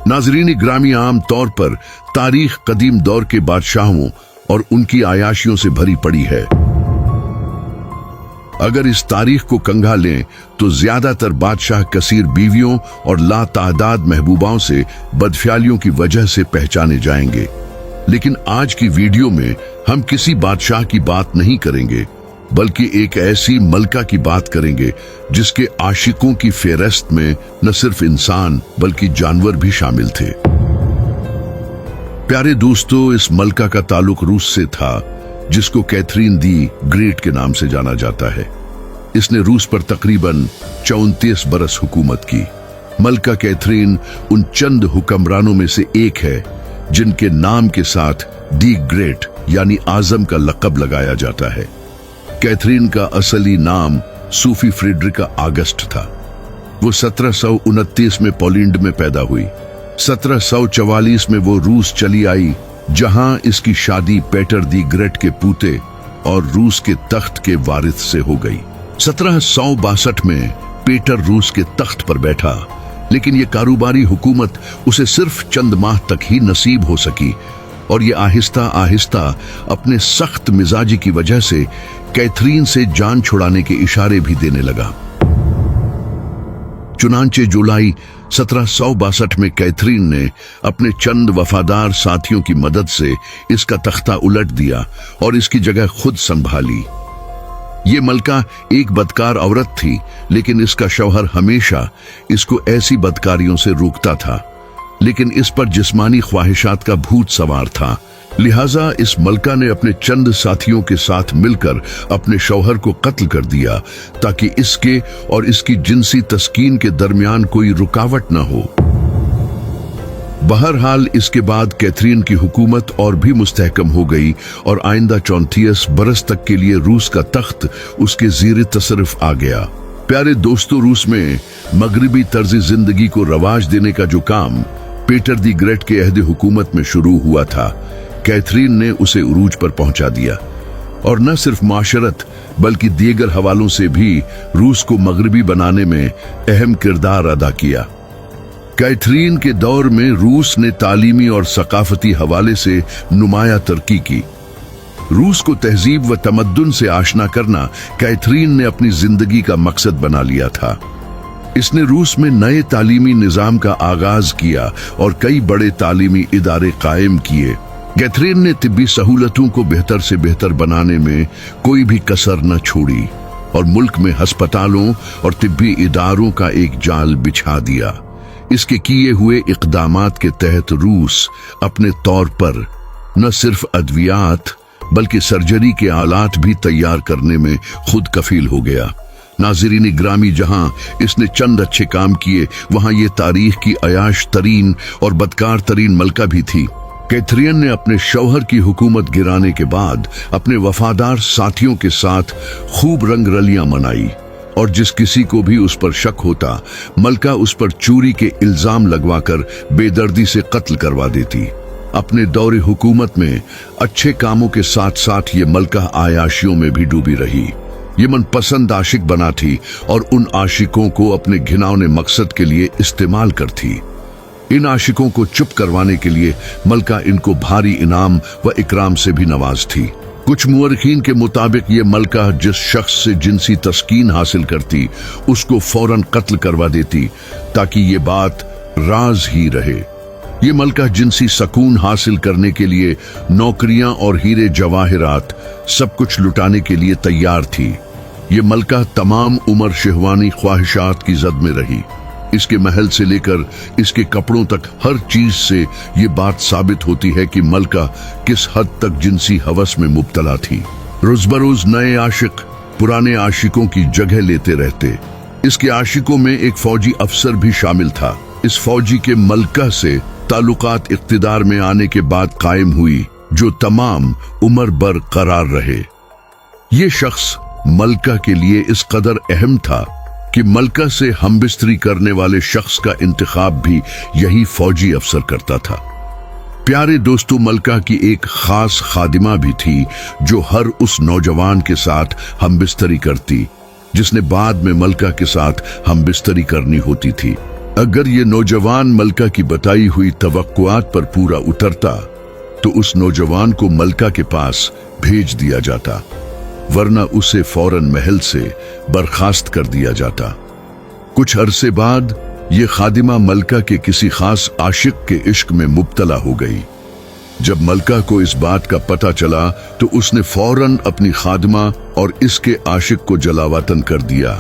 नाजरीन ग्रामी, आम तौर पर तारीख कदीम दौर के बादशाहों और उनकी आयाशियों से भरी पड़ी है। अगर इस तारीख को कंघा लें तो ज्यादातर बादशाह कसीर बीवियों और लातादाद महबूबाओं से बदख्यालियों की वजह से पहचाने जाएंगे। लेकिन आज की वीडियो में हम किसी बादशाह की बात नहीं करेंगे, बल्कि एक ऐसी मलका की बात करेंगे जिसके आशिकों की फेहरिस्त में न सिर्फ इंसान बल्कि जानवर भी शामिल थे। प्यारे दोस्तों, इस मलका का ताल्लुक रूस से था, जिसको कैथरीन दी ग्रेट के नाम से जाना जाता है। इसने रूस पर तकरीबन 34 बरस हुकूमत की। मलका कैथरीन उन चंद हुक्मरानों में से एक है जिनके नाम के साथ दी ग्रेट यानी आजम का लक़ब लगाया जाता है। कैथरीन का असली नाम सूफी फ्रेडरिका ऑगस्ट था। वो 1729 में पोलैंड में पैदा हुई। 1744 में वो रूस चली आई, जहां इसकी शादी पेटर दी ग्रेट के पूते और रूस के तख्त के वारिस से हो गई। 1762 में पेटर रूस के तख्त पर बैठा, लेकिन ये कारोबारी हुकूमत उसे सिर्फ चंद माह तक ही नसीब हो सकी और ये आहिस्ता आहिस्ता अपने सख्त मिजाजी की वजह से कैथरीन से जान छुड़ाने के इशारे भी देने लगा। चुनांचे जुलाई 1762 में कैथरीन ने अपने चंद वफादार साथियों की मदद से इसका तख्ता उलट दिया और इसकी जगह खुद संभाली। ये मलका एक बदकार औरत थी, लेकिन इसका शौहर हमेशा इसको ऐसी बदकारियों से रोकता था, लेकिन इस पर जिस्मानी ख्वाहिशात का भूत सवार था। लिहाजा इस मलका ने अपने चंद साथियों के साथ मिलकर अपने शौहर को कत्ल कर दिया ताकि इसके और इसकी जिनसी तस्कीन के दरमियान कोई रुकावट न हो। बहरहाल इसके बाद कैथरीन की हुकूमत और भी मुस्तहकम हो गई और आइंदा 34 बरस तक के लिए रूस का तख्त उसके ज़ीरे तसर्रुफ आ गया। प्यारे दोस्तों, रूस में मगरिबी तर्ज जिंदगी को रवाज देने का जो काम पेटर दी ग्रेट के अहद हुकूमत में शुरू हुआ था, कैथरीन ने उसे उरूज पर पहुंचा दिया और न सिर्फ माशरत बल्कि दीगर हवालों से भी रूस को मगरिबी बनाने में अहम किरदार अदा किया। कैथरीन के दौर में रूस ने तालीमी और सकाफती हवाले से नुमाया तरक्की की। रूस को तहजीब व तमद्दुन से आशना करना कैथरीन ने अपनी जिंदगी का मकसद बना लिया था। इसने रूस में नए तालीमी निजाम का आगाज किया और कई बड़े तालीमी इदारे कायम किए। कैथरीन ने तिब्बी सहूलतों को बेहतर से बेहतर बनाने में कोई भी कसर न छोड़ी और मुल्क में हस्पतालों और तिब्बी इदारों का एक जाल बिछा दिया। इसके किए हुए इक़दामात के तहत रूस अपने तौर पर न सिर्फ अद्वियात बल्कि सर्जरी के आलात भी तैयार करने में खुद कफील हो गया। नाज़रीन ग्रामी, जहां इसने चंद अच्छे काम किए, वहां ये तारीख की अयाश तरीन और बदकार तरीन मलका भी थी। कैथरीन ने अपने शौहर की हुकूमत गिराने के बाद अपने वफादार साथियों के साथ खूब रंग रलियां मनाई और जिस किसी को भी उस पर शक होता, मलका उस पर चोरी के इल्जाम लगवाकर बेदर्दी से कत्ल करवा देती। अपने दौरे हुकूमत में अच्छे कामों के साथ साथ ये मलका आयाशियों में भी डूबी रही। ये मनपसंद आशिक बना थी और उन आशिकों को अपने घिनौने मकसद के लिए इस्तेमाल करती। इन आशिकों को चुप करवाने के लिए मलका इनको भारी इनाम व इकराम से भी नवाजती। कुछ मुअर्रिखीन के मुताबिक ये मलका जिस शख्स से जिनसी तस्कीन हासिल करती, उसको फौरन कत्ल करवा देती ताकि ये बात राज ही रहे। ये मलका जिनसी सकून हासिल करने के लिए नौकरियां और हीरे जवाहिरात सब कुछ लुटाने के लिए तैयार थी। ये मलका तमाम उम्र शहवानी ख्वाहिशात की जद में रही। इसके महल से लेकर इसके कपड़ों तक हर चीज से ये बात साबित होती है कि मलका किस हद तक जिनसी हवस में मुब्तला थी। रोज बरोज नए आशिक पुराने आशिकों की जगह लेते रहते। इसके आशिकों में एक फौजी अफसर भी शामिल था। इस फौजी के मलका से ताल्लुकात इख्तिदार में आने के बाद कायम हुई, जो तमाम उम्र बरकरार रहे। ये शख्स मलका के लिए इस कदर अहम था कि मलका से हमबिस्तरी करने वाले शख्स का इंतखाब भी यही फौजी अफसर करता था। प्यारे दोस्तों, मलका की एक खास खादिमा भी थी जो हर उस नौजवान के साथ हमबिस्तरी करती जिसने बाद में मलका के साथ हमबिस्तरी करनी होती थी। अगर ये नौजवान मलका की बताई हुई तवक्कुआत पर पूरा उतरता तो उस नौजवान को मलका के पास भेज दिया जाता, वरना उसे फौरन महल से बर्खास्त कर दिया जाता। कुछ अरसे बाद ये खादिमा मलका के किसी खास आशिक के इश्क में मुब्तला हो गई। जब मलका को इस बात का पता चला तो उसने फौरन अपनी खादिमा और इसके आशिक को जलावतन कर दिया,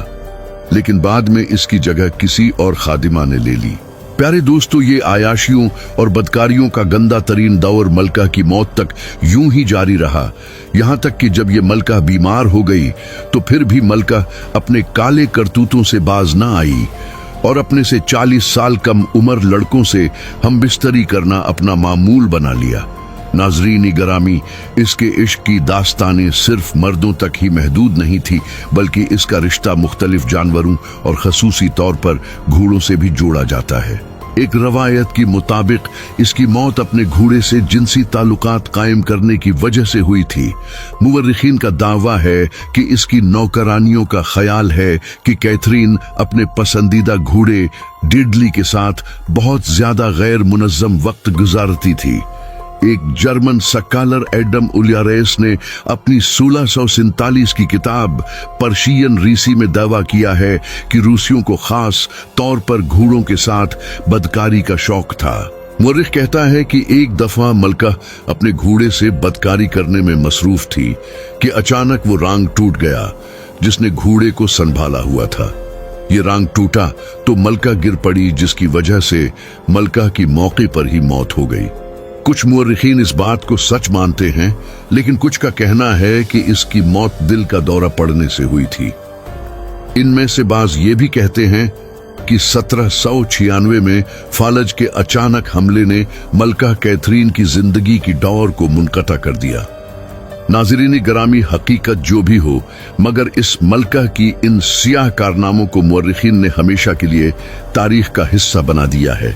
लेकिन बाद में इसकी जगह किसी और खादिमा ने ले ली। प्यारे दोस्तों, ये आयाशियों और बदकारियों का गंदा तरीन दौर मलका की मौत तक यूं ही जारी रहा, यहाँ तक कि जब ये मलका बीमार हो गई तो फिर भी मलका अपने काले करतूतों से बाज न आई और अपने से 40 साल कम उम्र लड़कों से हम बिस्तरी करना अपना मामूल बना लिया। नाजरीन गरामी, इसके इश्क की दास्तानें सिर्फ मर्दों तक ही महदूद नहीं थी, बल्कि इसका रिश्ता मुख्तलिफ जानवरों और खसूसी तौर पर घोड़ों से भी जोड़ा जाता है। एक रवायत के मुताबिक इसकी मौत अपने घोड़े से जिनसी ताल्लुकात कायम करने की वजह से हुई थी। मुवर्रिखीन का दावा है कि इसकी नौकरानियों का ख्याल है कि कैथरीन अपने पसंदीदा घोड़े डिडली के साथ बहुत ज्यादा गैर मुनज़्ज़म वक्त गुजारती थी। एक जर्मन स्कॉलर एडम उलियारेस ने अपनी 1647 की किताब पर्शियन रीसी में दावा किया है कि रूसियों को खास तौर पर घोड़ों के साथ बदकारी का शौक था। मुर्रिख कहता है कि एक दफा मलका अपने घोड़े से बदकारी करने में मसरूफ थी कि अचानक वो रांग टूट गया जिसने घोड़े को संभाला हुआ था। ये रांग टूटा तो मलका गिर पड़ी, जिसकी वजह से मलका की मौके पर ही मौत हो गई। कुछ मुअर्रिखीन इस बात को सच मानते हैं, लेकिन कुछ का कहना है कि इसकी मौत दिल का दौरा पड़ने से हुई थी। इनमें से बाज ये भी कहते हैं कि 1796 में फालज के अचानक हमले ने मलका कैथरीन की जिंदगी की दौर को मुनक़ता कर दिया। नाज़रीन गरामी, हकीकत जो भी हो, मगर इस मलका की इन सियाह कारनामों को मुअर्रिखीन ने हमेशा के लिए तारीख का हिस्सा बना दिया है।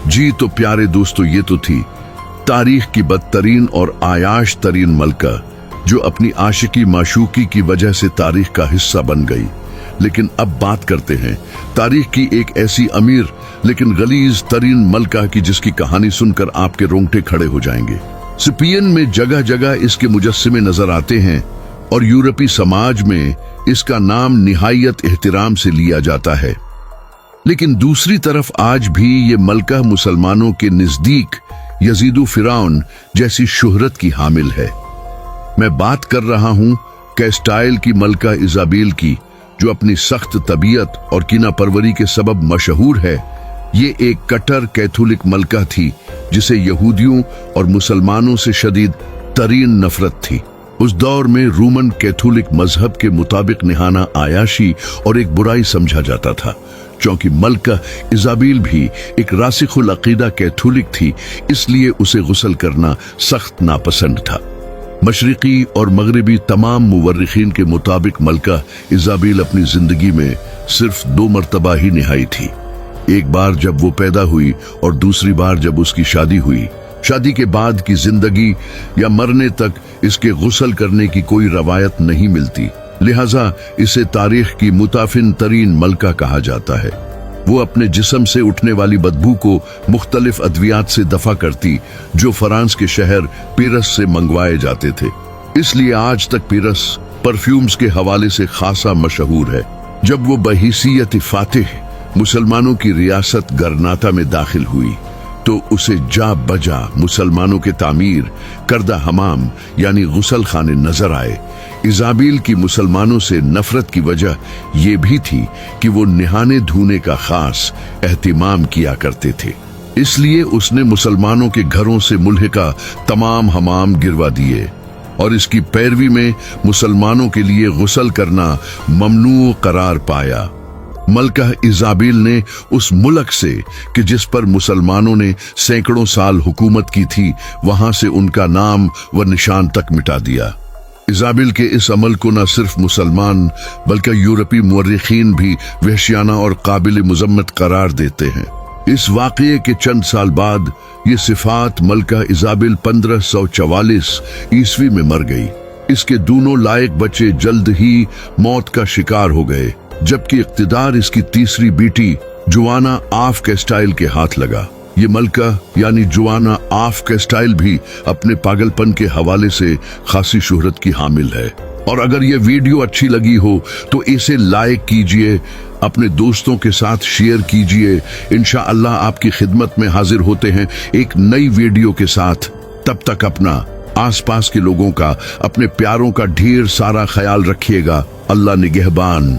जी तो प्यारे दोस्तों, ये तो थी तारीख की बदतरीन और आयाश तरीन मलका, जो अपनी आशिकी माशूकी की वजह से तारीख का हिस्सा बन गई। लेकिन अब बात करते हैं तारीख की एक ऐसी अमीर लेकिन गलीज तरीन मलका की, जिसकी कहानी सुनकर आपके रोंगटे खड़े हो जाएंगे। स्पेन में जगह जगह इसके मुजस्समे नजर आते हैं और यूरोपीय समाज में इसका नाम निहायत एहतराम से लिया जाता है। लेकिन दूसरी तरफ आज भी ये मलका मुसलमानों के नजदीक यजीदु फिरौन जैसी शोहरत की हामिल है। मैं बात कर रहा हूं कैस्टाइल की मलका इजाबेल की, जो अपनी सख्त तबीयत और कीना परवरी के सबब मशहूर है। ये एक कट्टर कैथोलिक मलका थी जिसे यहूदियों और मुसलमानों से शदीद तरीन नफरत थी। उस दौर में रोमन कैथोलिक मजहब के मुताबिक निहाना आयाशी और एक बुराई समझा जाता था। क्योंकि मलका इजाबेल भी एक रासिखुल अकीदा कैथोलिक थी, इसलिए उसे गुस्ल करना सख्त नापसंद था। मशरिकी और मगरिबी तमाम मुवर्रिखीन के मुताबिक मलका इजाबेल अपनी जिंदगी में सिर्फ 2 मरतबा ही निहाई थी। एक बार जब वो पैदा हुई और दूसरी बार जब उसकी शादी हुई। शादी के बाद की जिंदगी या मरने तक इसके गुस्ल करने की कोई रवायत नहीं मिलती, लिहाजा इसे तारीख की मुताफिन तरीन मलका कहा जाता है। वो अपने जिस्म से उठने वाली बदबू को मुख्तलिफ अद्वियात से दफा करती, जो फ्रांस के शहर पेरिस से मंगवाए जाते थे। इसलिए आज तक पेरिस परफ्यूम्स के हवाले से खासा मशहूर है। जब वो बहैसियत फातिह मुसलमानों की रियासत गरनाता में दाखिल हुई तो उसे जा बजा मुसलमानों के तामीर करदा हमाम यानी गुसल खाने नजर आए। इजाबेल की मुसलमानों से नफरत की वजह यह भी थी कि वो निहाने धोने का खास एहतिमाम किया करते थे, इसलिए उसने मुसलमानों के घरों से मुल्हिका तमाम हमाम गिरवा दिए और इसकी पैरवी में मुसलमानों के लिए गुस्ल करना ममनू करार पाया। मलका इजाबेल ने उस मुल्क से कि जिस पर मुसलमानों ने सैकड़ों साल हुकूमत की थी, वहां से उनका नाम व निशान तक मिटा दिया। इजाबेल के इस अमल को न सिर्फ मुसलमान बल्कि यूरोपीय मुअर्रिखीन भी वहशियाना और काबिल मुजम्मत करार देते हैं। इस वाक़ये के चंद साल बाद ये सिफात मलका इजाबेल 1544 ईस्वी में मर गई। इसके दोनों लायक बच्चे जल्द ही मौत का शिकार हो गए, जबकि इक़्तिदार इसकी तीसरी बेटी जुआना आफ के स्टाइल के हाथ लगा। ये मलका यानी जुआना आफ के स्टाइल भी अपने पागलपन के हवाले से खासी शोहरत की हामिल है। और अगर ये वीडियो अच्छी लगी हो तो इसे लाइक कीजिए, अपने दोस्तों के साथ शेयर कीजिए। इंशाअल्लाह आपकी खिदमत में हाजिर होते हैं एक नई वीडियो के साथ। तब तक अपना, आसपास के लोगों का, अपने प्यारों का ढेर सारा ख्याल रखिएगा। अल्लाह निगहबान।